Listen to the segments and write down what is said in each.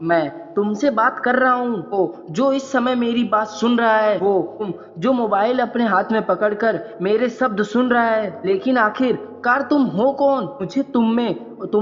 मैं तुमसे बात कर रहा हूँ, वो जो इस समय मेरी बात सुन रहा है, वो तुम जो मोबाइल अपने हाथ में पकड़कर मेरे शब्द सुन रहा है। लेकिन आखिरकार तुम हो कौन? मुझे तुम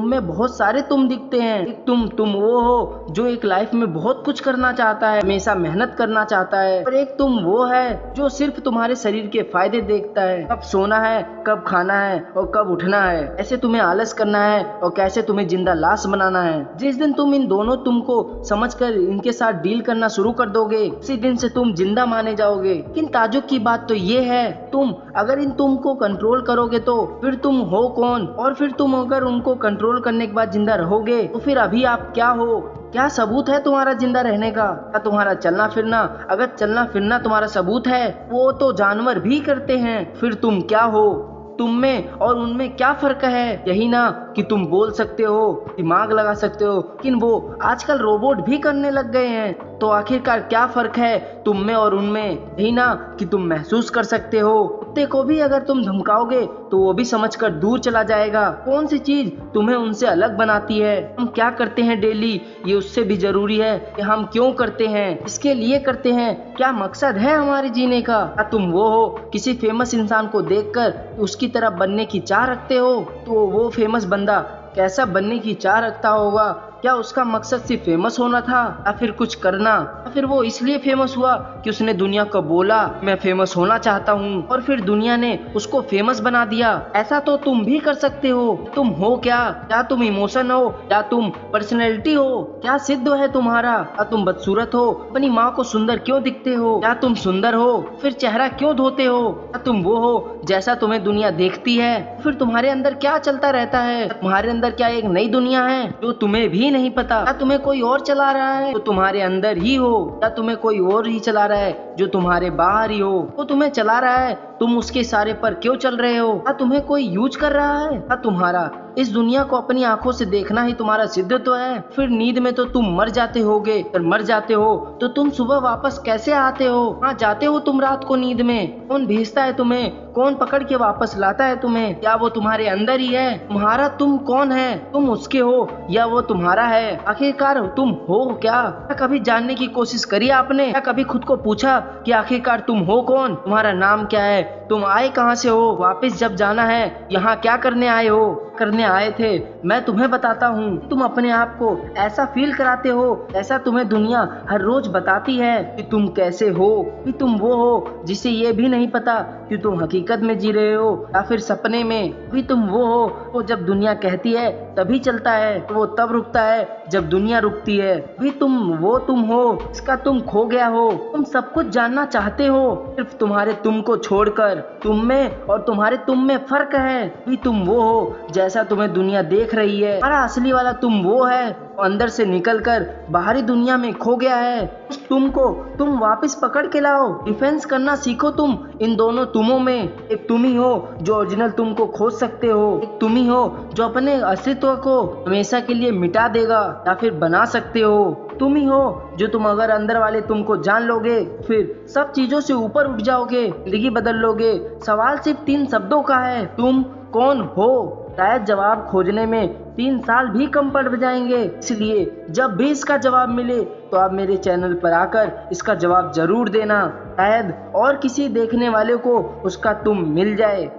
में बहुत सारे तुम दिखते हैं। एक तुम वो हो जो एक लाइफ में बहुत कुछ करना चाहता है, हमेशा मेहनत करना चाहता है। और एक तुम वो है जो सिर्फ तुम्हारे शरीर के फायदे देखता है, कब सोना है, कब खाना है और कब उठना है, कैसे तुम्हें आलस करना है और कैसे तुम्हें जिंदा लाश बनाना है। जिस दिन तुम इन दोनों तुमको समझकर इनके साथ डील करना शुरू कर दोगे, उसी दिन से तुम जिंदा माने जाओगे। लेकिन ताजुब की बात तो ये है, तुम अगर इन तुम को कंट्रोल करोगे तो फिर तुम हो कौन? और फिर तुम अगर उनको कंट्रोल करने के बाद जिंदा रहोगे तो फिर अभी आप क्या हो? क्या सबूत है तुम्हारा जिंदा रहने का? क्या तुम्हारा चलना फिरना? अगर चलना फिरना तुम्हारा सबूत है, वो तो जानवर भी करते हैं, फिर तुम क्या हो? तुम में और उनमें क्या फर्क है? यही ना कि तुम बोल सकते हो, दिमाग लगा सकते हो, लेकिन वो आजकल रोबोट भी करने लग गए हैं। तो आखिरकार क्या फर्क है तुम में और उनमें? यही ना कि तुम महसूस कर सकते हो। कुत्ते को भी अगर तुम धमकाओगे तो वो भी समझकर दूर चला जाएगा। कौन सी चीज तुम्हें उनसे अलग बनाती है? हम क्या करते हैं डेली, ये उससे भी जरूरी है कि हम क्यों करते हैं, इसके लिए करते हैं, क्या मकसद है हमारे जीने का? क्या तुम वो हो किसी फेमस इंसान को देखकर उसकी तरह बनने की चाह रखते हो? तो वो फेमस बंदा कैसा बनने की चाह रखता होगा? क्या उसका मकसद सिर्फ फेमस होना था या फिर कुछ करना? या फिर वो इसलिए फेमस हुआ कि उसने दुनिया को बोला मैं फेमस होना चाहता हूँ और फिर दुनिया ने उसको फेमस बना दिया? ऐसा तो तुम भी कर सकते हो। तुम हो क्या तुम इमोशन हो या तुम पर्सनैलिटी हो? क्या सिद्ध है तुम्हारा? क्या तुम बदसूरत हो? अपनी माँ को सुंदर क्यों दिखते हो? क्या तुम सुंदर हो? फिर चेहरा क्यों धोते हो? क्या तुम वो हो जैसा तुम्हें दुनिया देखती है? फिर तुम्हारे अंदर क्या चलता रहता है? तुम्हारे अंदर क्या एक नई दुनिया है जो तुम्हें भी नहीं पता? क्या तुम्हें कोई और चला रहा है? तो तुम्हारे अंदर ही हो, या तुम्हें कोई और ही चला रहा है जो तुम्हारे बाहर ही हो? वो तुम्हें चला रहा है, तुम उसके इशारे पर क्यों चल रहे हो? क्या तुम्हें कोई यूज कर रहा है? क्या तुम्हारा इस दुनिया को अपनी आंखों से देखना ही तुम्हारा सिद्धत्व है? फिर नींद में तो तुम मर जाते होगे, और मर जाते हो तो तुम सुबह वापस कैसे आते हो? कहाँ जाते हो तुम रात को नींद में? कौन भेजता है तुम्हें? कौन पकड़ के वापस लाता है तुम्हें? क्या वो तुम्हारे अंदर ही है? तुम्हारा तुम कौन है? तुम उसके हो या वो तुम्हारा है? आखिरकार तुम हो क्या कभी जानने की कोशिश करी आपने? क्या कभी खुद को पूछा कि आखिरकार तुम हो कौन? तुम्हारा नाम क्या है? तुम आए कहाँ से हो? वापस जब जाना है यहाँ क्या करने आए हो? करने आए थे मैं तुम्हें बताता हूँ। तुम अपने आप को ऐसा फील कराते हो, ऐसा तुम्हें दुनिया हर रोज बताती है कि तुम कैसे हो, कि तुम वो हो जिसे ये भी नहीं पता कि तुम हकीकत में जी रहे हो या फिर सपने में। भी तुम वो हो वो जब दुनिया कहती है तभी चलता है, तो वो तब रुकता है जब दुनिया रुकती है। भी तुम वो तुम हो इसका तुम खो गया हो। तुम सब कुछ जानना चाहते हो, सिर्फ तुम्हारे तुम को छोड़कर। तुम में और तुम्हारे तुम में फर्क है। भी तुम वो हो जैसा तुम्हें दुनिया देख रही है। हमारा असली वाला तुम वो है अंदर से निकलकर बाहरी दुनिया में खो गया है। उस तुम को तुम वापस पकड़ के लाओ, डिफेंस करना सीखो। तुम इन दोनों तुमों में एक तुम ही हो जो ओरिजिनल तुम को खोज सकते हो, एक तुम ही हो जो अपने अस्तित्व को हमेशा के लिए मिटा देगा या फिर बना सकते हो। तुम ही हो जो तुम अगर अंदर वाले तुमको जान लोगे फिर सब चीजों से ऊपर उठ जाओगे, जिंदगी बदल लोगे। सवाल सिर्फ 3 शब्दों का है, तुम कौन हो? शायद जवाब खोजने में 3 साल भी कम पड़ जाएंगे। इसलिए जब भी इसका जवाब मिले तो आप मेरे चैनल पर आकर इसका जवाब जरूर देना, शायद और किसी देखने वाले को उसका तुम मिल जाए।